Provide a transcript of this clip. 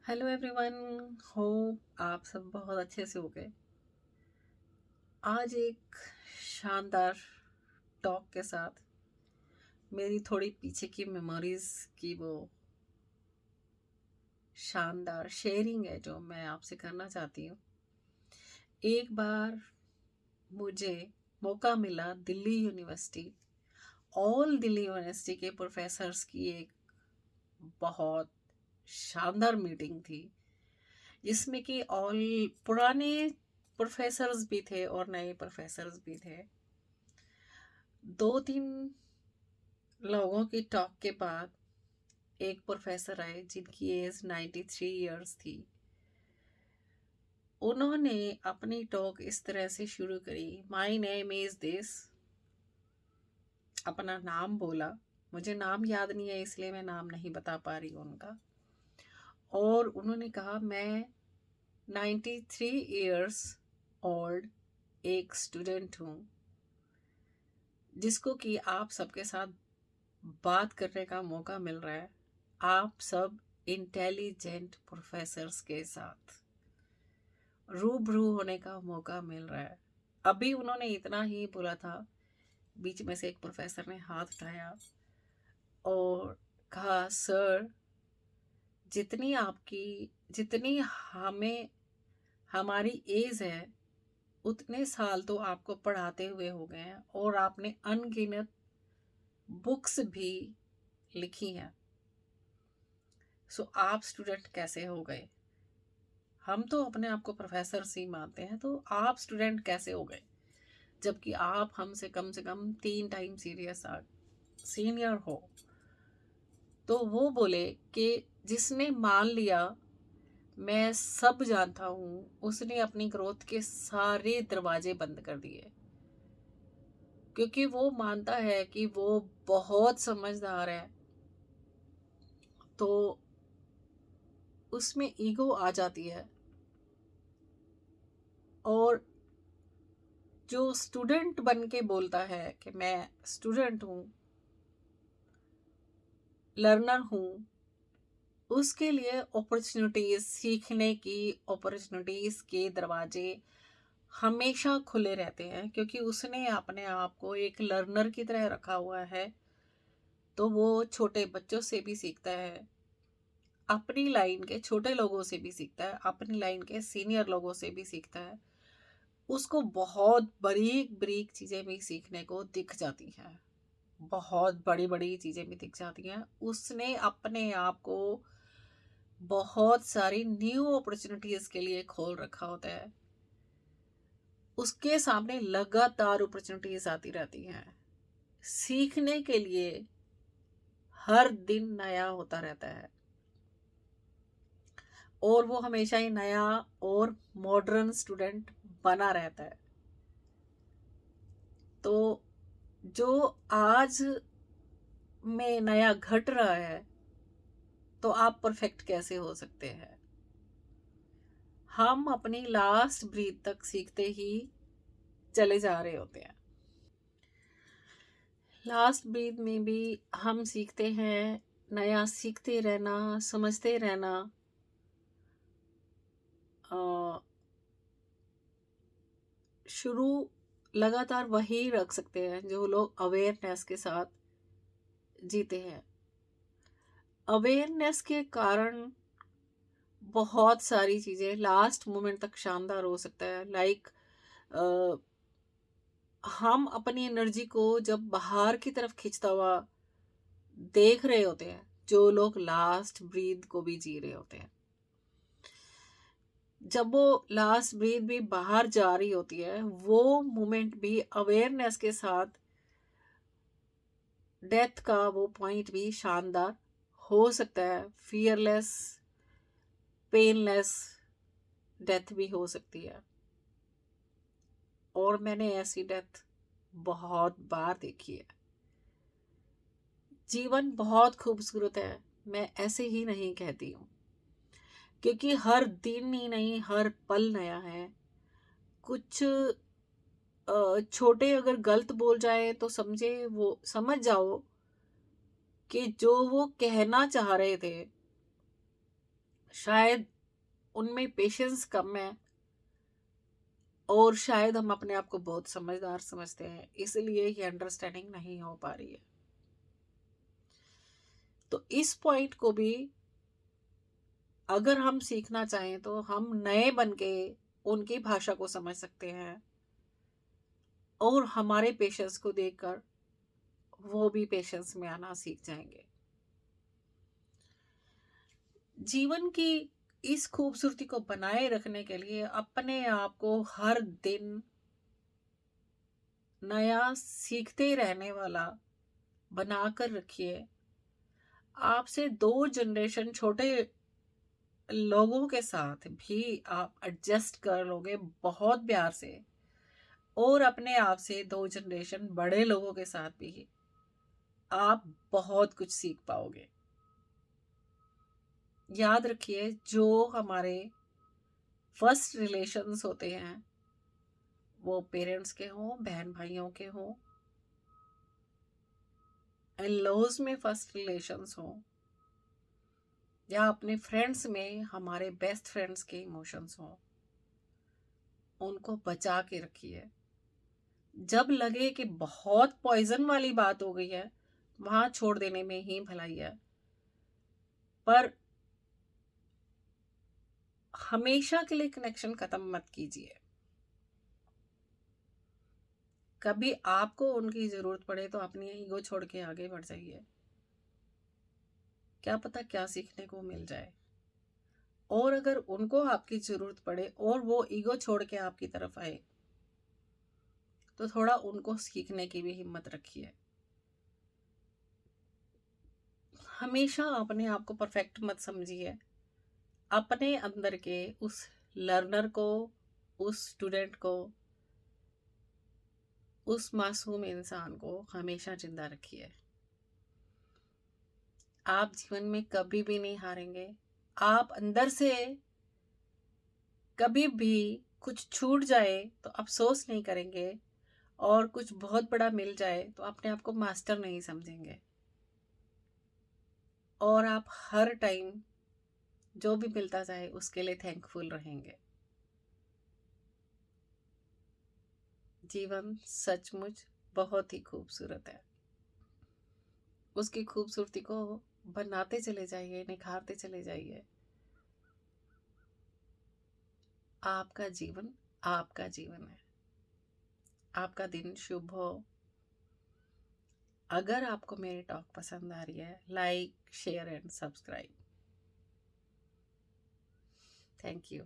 Hello everyone. Hope आप सब बहुत अच्छे से हो गए। आज एक शानदार टॉक के साथ मेरी थोड़ी पीछे की मेमोरीज की वो शानदार शेयरिंग है जो मैं आपसे करना चाहती हूँ। एक बार मुझे मौका मिला Delhi university, all Delhi university के प्रोफेसर्स की एक बहुत शानदार मीटिंग थी, जिसमें कि ऑल पुराने प्रोफेसर्स भी थे और नए प्रोफेसर्स भी थे। 2-3 लोगों की टॉक के बाद एक प्रोफेसर आए जिनकी एज 93 इयर्स थी। उन्होंने अपनी टॉक इस तरह से शुरू करी, माई नेम इज दिस, अपना नाम बोला। मुझे नाम याद नहीं है इसलिए मैं नाम नहीं बता पा रही हूँ उनका। और उन्होंने कहा मैं 93 इयर्स ओल्ड एक स्टूडेंट हूँ जिसको कि आप सबके साथ बात करने का मौका मिल रहा है, आप सब इंटेलिजेंट प्रोफेसर्स के साथ रूबरू होने का मौका मिल रहा है। अभी उन्होंने इतना ही बोला था, बीच में से एक प्रोफेसर ने हाथ उठाया और कहा, सर जितनी हमें हमारी एज है उतने साल तो आपको पढ़ाते हुए हो गए हैं और आपने अनगिनत बुक्स भी लिखी हैं। सो आप स्टूडेंट कैसे हो गए? हम तो अपने आप को प्रोफेसर ही मानते हैं, तो आप स्टूडेंट कैसे हो गए जबकि आप हमसे कम से कम 3 टाइम सीनियर हो? तो वो बोले कि जिसने मान लिया मैं सब जानता हूँ उसने अपनी ग्रोथ के सारे दरवाजे बंद कर दिए, क्योंकि वो मानता है कि वो बहुत समझदार है। तो उसमें ईगो आ जाती है और जो स्टूडेंट बन के बोलता है कि मैं स्टूडेंट हूँ, लर्नर हूँ, उसके लिए अपॉर्चुनिटीज, सीखने की अपॉर्चुनिटीज के दरवाजे हमेशा खुले रहते हैं, क्योंकि उसने अपने आप को एक लर्नर की तरह रखा हुआ है। तो वो छोटे बच्चों से भी सीखता है, अपनी लाइन के छोटे लोगों से भी सीखता है, अपनी लाइन के सीनियर लोगों से भी सीखता है। उसको बहुत बारीक बारीक चीज़ें भी सीखने को दिख जाती हैं, बहुत बड़ी बड़ी चीज़ें भी दिख जाती हैं। उसने अपने आप को बहुत सारी न्यू अपॉर्चुनिटीज़ के लिए खोल रखा होता है। उसके सामने लगातार अपॉर्चुनिटीज़ आती रहती हैं, सीखने के लिए हर दिन नया होता रहता है और वो हमेशा ही नया और मॉडर्न स्टूडेंट बना रहता है। तो जो आज में नया घट रहा है, तो आप परफेक्ट कैसे हो सकते हैं? हम अपनी लास्ट ब्रीथ तक सीखते ही चले जा रहे होते हैं। लास्ट ब्रीथ में भी हम सीखते हैं, नया सीखते रहना, समझते रहना। शुरू लगातार वही रख सकते हैं जो लोग अवेयरनेस के साथ जीते हैं। अवेयरनेस के कारण बहुत सारी चीज़ें लास्ट मोमेंट तक शानदार हो सकता है। लाइक हम अपनी एनर्जी को जब बाहर की तरफ खींचता हुआ देख रहे होते हैं, जो लोग लास्ट ब्रीथ को भी जी रहे होते हैं, जब वो लास्ट ब्रीथ भी बाहर जा रही होती है, वो मोमेंट भी अवेयरनेस के साथ डेथ का वो पॉइंट भी शानदार हो सकता है। फियरलेस, पेनलेस डेथ भी हो सकती है। और मैंने ऐसी डेथ बहुत बार देखी है। जीवन बहुत खूबसूरत है, मैं ऐसे ही नहीं कहती हूँ, क्योंकि हर दिन ही नहीं हर पल नया है। कुछ छोटे अगर गलत बोल जाए तो समझ जाओ कि जो वो कहना चाह रहे थे शायद उनमें पेशेंस कम है, और शायद हम अपने आप को बहुत समझदार समझते हैं, इसलिए ये अंडरस्टैंडिंग नहीं हो पा रही है। तो इस पॉइंट को भी अगर हम सीखना चाहें तो हम नए बन के उनकी भाषा को समझ सकते हैं, और हमारे पेशेंस को देखकर वो भी पेशेंस में आना सीख जाएंगे। जीवन की इस खूबसूरती को बनाए रखने के लिए अपने आप को हर दिन नया सीखते रहने वाला बनाकर रखिए। आपसे 2 जनरेशन छोटे लोगों के साथ भी आप एडजस्ट कर लोगे बहुत प्यार से, और अपने आप से 2 जनरेशन बड़े लोगों के साथ भी आप बहुत कुछ सीख पाओगे। याद रखिए, जो हमारे फर्स्ट रिलेशंस होते हैं, वो पेरेंट्स के हों, बहन भाइयों के हों, इन लॉज में फर्स्ट रिलेशंस हों, या अपने फ्रेंड्स में हमारे बेस्ट फ्रेंड्स के इमोशंस हों, उनको बचा के रखिए। जब लगे कि बहुत पॉइजन वाली बात हो गई है, वहां छोड़ देने में ही भलाई है, पर हमेशा के लिए कनेक्शन खत्म मत कीजिए। कभी आपको उनकी जरूरत पड़े तो अपनी ईगो छोड़ के आगे बढ़ जाइए, क्या पता क्या सीखने को मिल जाए। और अगर उनको आपकी जरूरत पड़े और वो ईगो छोड़ के आपकी तरफ आए, तो थोड़ा उनको सीखने की भी हिम्मत रखिए। हमेशा अपने आप को परफेक्ट मत समझिए। अपने अंदर के उस लर्नर को, उस स्टूडेंट को, उस मासूम इंसान को हमेशा जिंदा रखिए। आप जीवन में कभी भी नहीं हारेंगे। आप अंदर से कभी भी कुछ छूट जाए तो अफसोस नहीं करेंगे, और कुछ बहुत बड़ा मिल जाए तो अपने आप को मास्टर नहीं समझेंगे, और आप हर टाइम जो भी मिलता जाए उसके लिए थैंकफुल रहेंगे। जीवन सचमुच बहुत ही खूबसूरत है। उसकी खूबसूरती को बनाते चले जाइए, निखारते चले जाइए। आपका जीवन आपका जीवन है। आपका दिन शुभ हो। अगर आपको मेरी टॉक पसंद आ रही है, like, share and subscribe. Thank you.